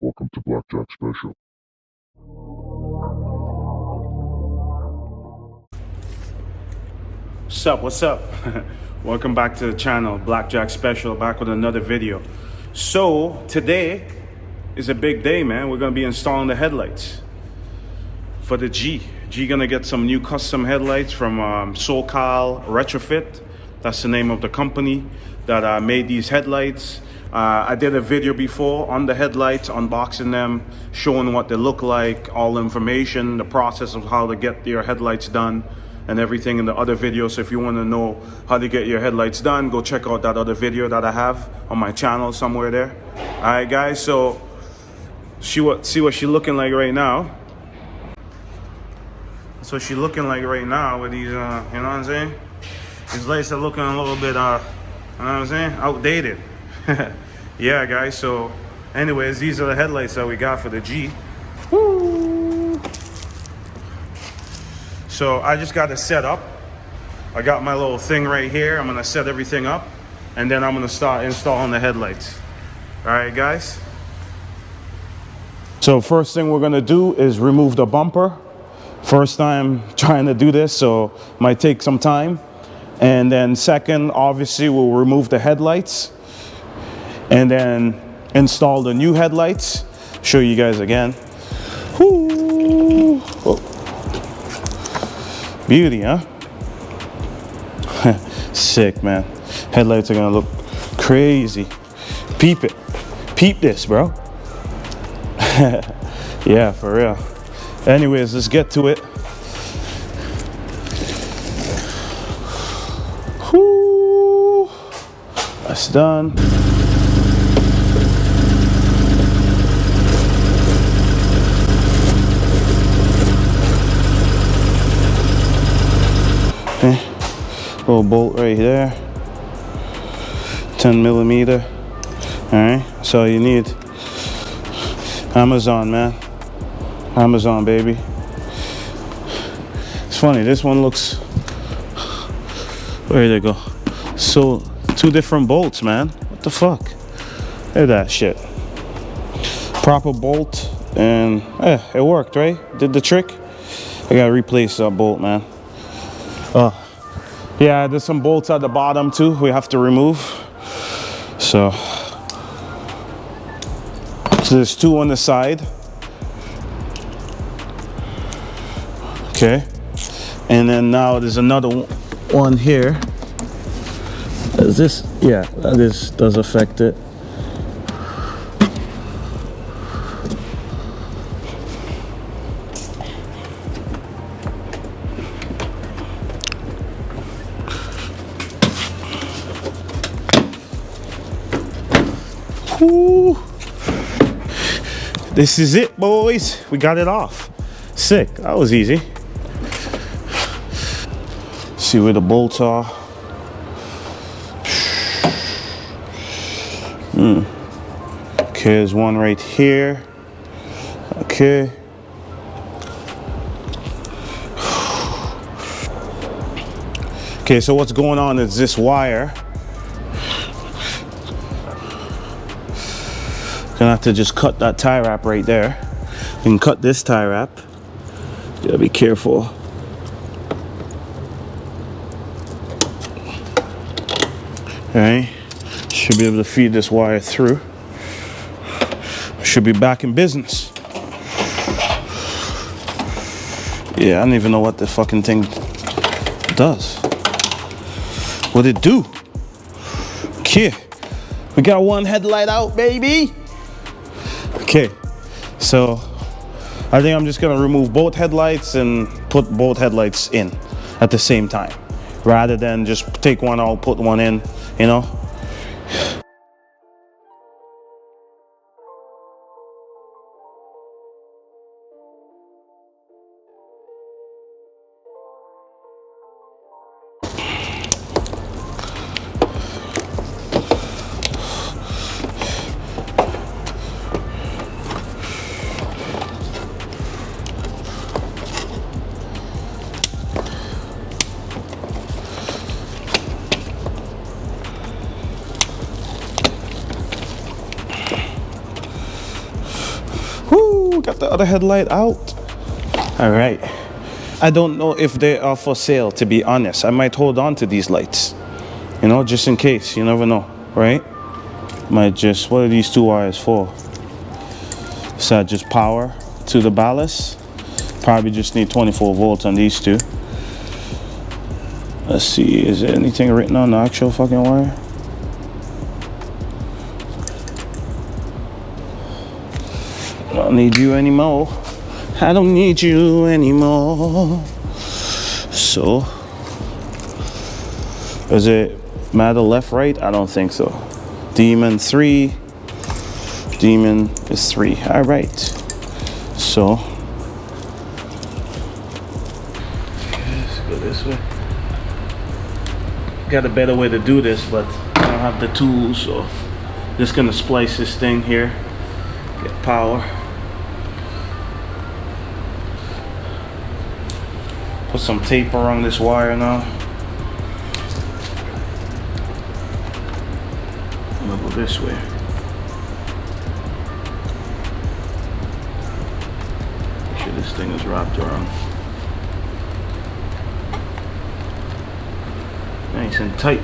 Welcome to Blackjack Special. What's up? Welcome back to the channel, Blackjack Special, back with another video. So today is a big day, man. We're gonna be installing the headlights for the G. Gonna get some new custom headlights from SoCal Retrofit. That's the name of the company that made these headlights. I did a video before on the headlights, unboxing them, showing what they look like, all the information, the process of how to get your headlights done, and everything in the other video. So if you want to know how to get your headlights done, go check out that other video that I have on my channel somewhere there. All right, guys. So see what she's looking like right now. So she's looking like right now with these, you know what I'm saying? These lights are looking a little bit, you know what I'm saying, outdated. Yeah, guys. So, anyways, these are the headlights that we got for the G. Woo! So I just got it set up. I got my little thing right here. I'm gonna set everything up, and then I'm gonna start installing the headlights. All right, guys. So first thing we're gonna do is remove the bumper. First time trying to do this, so might take some time. And then second, obviously, we'll remove the headlights and then install the new headlights. Show you guys again. Woo. Oh. Beauty, huh? Sick, man. Headlights are gonna look crazy. Peep it. Peep this, bro. Yeah, for real. Anyways, let's get to it. Whoo. That's done. Okay. Little bolt right there. 10 millimeter. Alright, so you need Amazon, man. Amazon, baby. It's funny, this one looks, where did it go? So, two different bolts, man. What the fuck? Look at that shit. Proper bolt, and it worked, right? Did the trick. I gotta replace that bolt, man. Yeah, there's some bolts at the bottom too we have to remove. So there's two on the side. Okay. And then now there's another one here. Is this? Yeah, this does affect it. Woo. This is it, boys. We got it off. Sick. That was easy. See where the bolts are. Okay, there's one right here. Okay. Okay, so what's going on is this wire. Gonna have to just cut that tie wrap right there. You can cut this tie wrap. You gotta be careful. Okay, should be able to feed this wire through. Should be back in business. Yeah, I don't even know what the fucking thing does. What'd it do? Okay, we got one headlight out, baby. Okay, so I think I'm just gonna remove both headlights and put both headlights in at the same time, rather than just take one out, put one in, you know? Whoo, got the other headlight out. All right. I don't know if they are for sale, to be honest. I might hold on to these lights, you know, just in case. You never know, right? Might just, what are these 2 wires for? So I just power to the ballast. Probably just need 24 volts on these 2. Let's see, is there anything written on the actual fucking wire? I don't need you anymore. I don't need you anymore. So, is it matter left, right? I don't think so. Demon 3. Demon is 3. All right. So, let's go this way. Got a better way to do this, but I don't have the tools, so just gonna splice this thing here. Get power. Put some tape around this wire now. I'm gonna go this way. Make sure this thing is wrapped around. Nice and tight.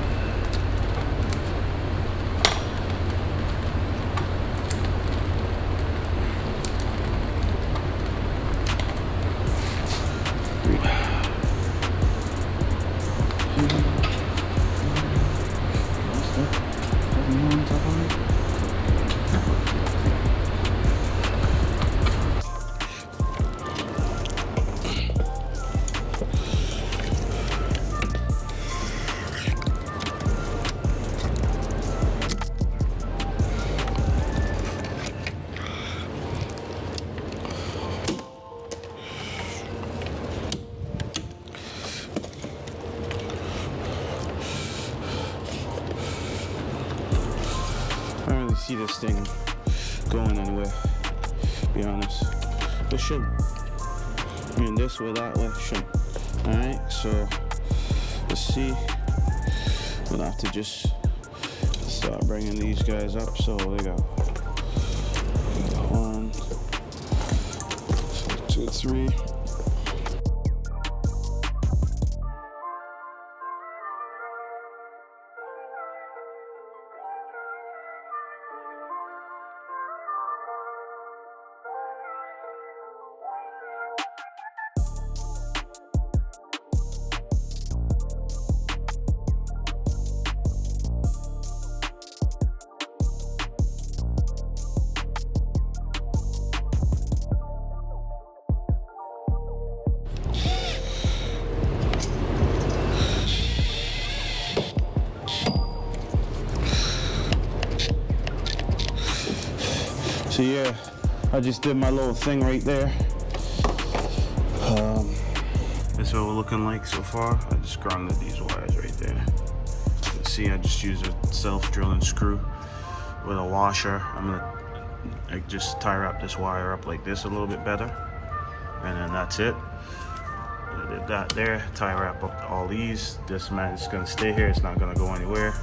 I don't really see this thing going anywhere, to be honest. But shouldn't. I mean, this way, that way, shouldn't. Alright, so let's see. We'll have to just start bringing these guys up. So they go 1, 2, 3. So yeah, I just did my little thing right there. That's what we're looking like so far. I just grounded these wires right there. You can see I just use a self-drilling screw with a washer. I just tie wrap this wire up like this a little bit better, and then that's it. I did that there. Tie wrap up all these. This man is gonna stay here. It's not gonna go anywhere.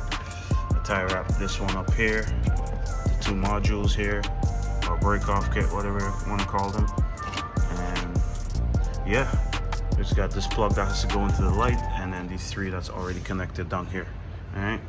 I tie wrap this one up here. The 2 modules here, or break off kit, whatever you want to call them. And yeah, it's got this plug that has to go into the light, and then these 3 that's already connected down here. All right.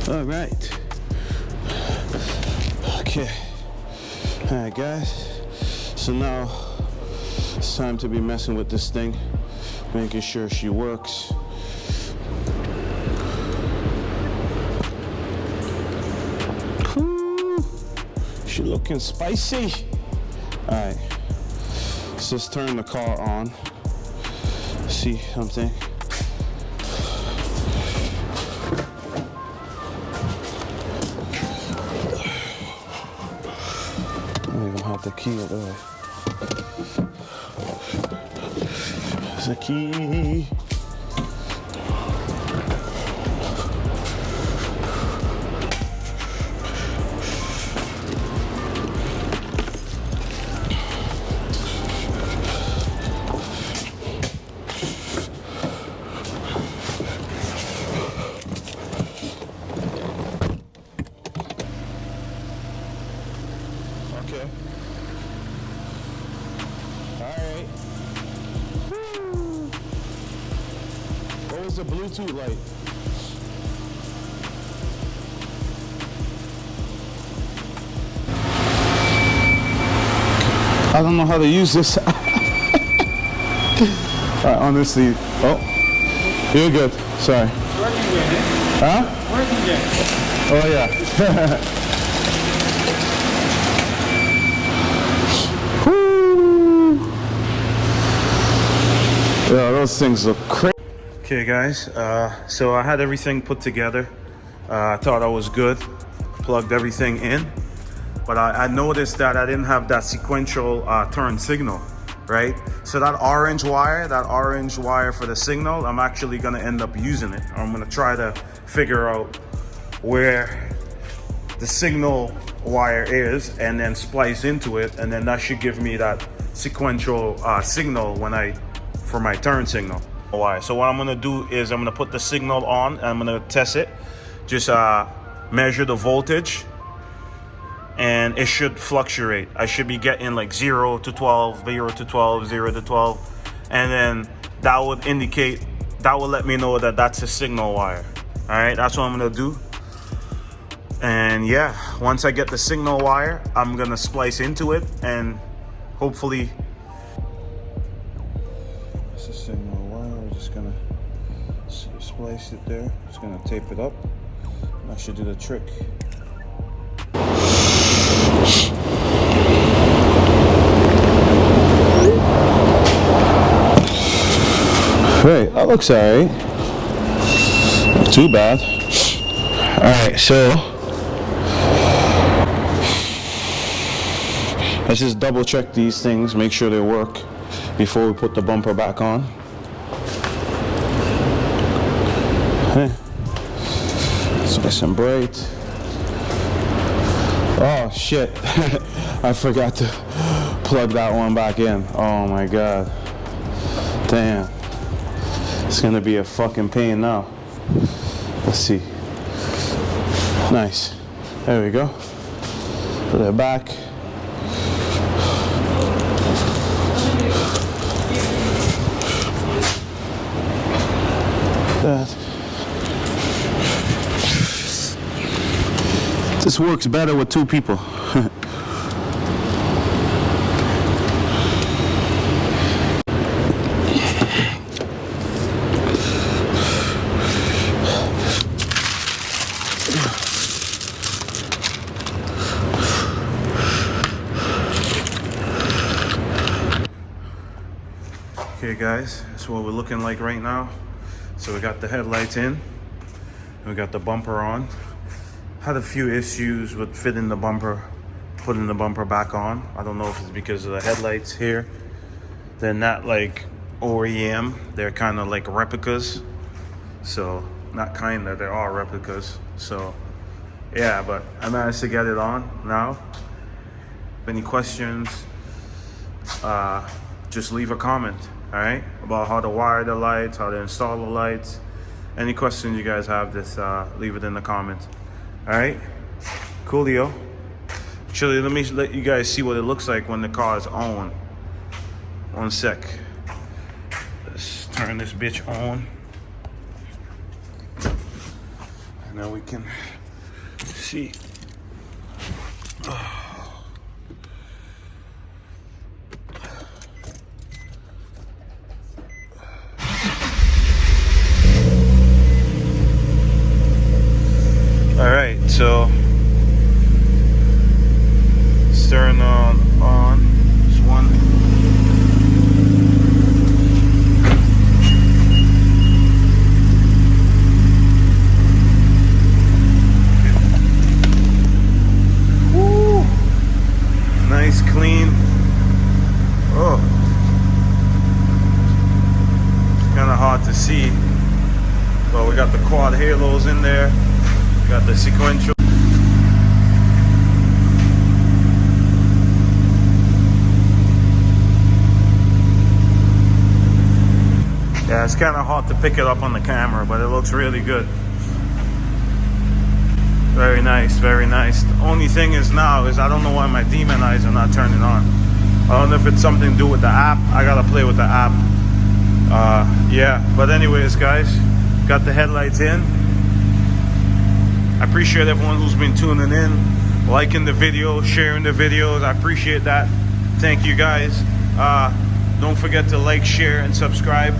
All right. Okay. All right, guys. So now it's time to be messing with this thing, making sure she works. Whew. She looking spicy. All right. Let's just turn the car on. See something. I don't even have the key at all. There's a key. Okay. Alright. What was the Bluetooth light? I don't know how to use this. Honestly. Oh, you're good. Sorry. It's working good, eh? Huh? It's working good. Oh, yeah. Woo. Yeah, those things look crazy. Okay, guys. So I had everything put together. I thought I was good. Plugged everything in. But I noticed that I didn't have that sequential turn signal, right? So that orange wire for the signal, I'm actually gonna end up using it. I'm gonna try to figure out where the signal wire is and then splice into it, and then that should give me that sequential signal for my turn signal wire. So what I'm gonna do is I'm gonna put the signal on and I'm gonna test it, just measure the voltage, and it should fluctuate. I should be getting like 0 to 12, 0 to 12, 0 to 12, and then that would let me know that that's a signal wire. All right, that's what I'm gonna do. And yeah, once I get the signal wire, I'm gonna splice into it and hopefully. That's the signal wire. We're just gonna splice it there. Just gonna tape it up. That should do the trick. Right, that looks alright. Not too bad. Alright, so let's just double check these things, make sure they work before we put the bumper back on. Okay. It's nice and bright. Oh shit. I forgot to plug that one back in. Oh my god. Damn. It's gonna be a fucking pain now. Let's see. Nice. There we go. Put it back. That. This works better with two people. Okay guys, that's what we're looking like right now. So we got the headlights in, we got the bumper on. Had a few issues with fitting the bumper, putting the bumper back on. I don't know if it's because of the headlights here. They're not like OEM, they're kind of like replicas. So, not kinda, they are replicas. So, yeah, but I managed to get it on now. Any questions, just leave a comment, all right? About how to wire the lights, how to install the lights. Any questions you guys have, just leave it in the comments. All right, coolio. Actually, let me let you guys see what it looks like when the car is on. One sec. Let's turn this bitch on. And then we can see. All right, so let's turn on this one. Woo! Nice, clean. Oh, kind of hard to see, but we got the quad halos in there. Got the sequential. Yeah, it's kind of hard to pick it up on the camera, but it looks really good. Very nice, very nice. The only thing is now is I don't know why my demon eyes are not turning on. I don't know if it's something to do with the app. I gotta play with the app. Yeah, but anyways, guys, got the headlights in. I appreciate everyone who's been tuning in, liking the video, sharing the videos. I appreciate that. Thank you, guys. Don't forget to like, share, and subscribe.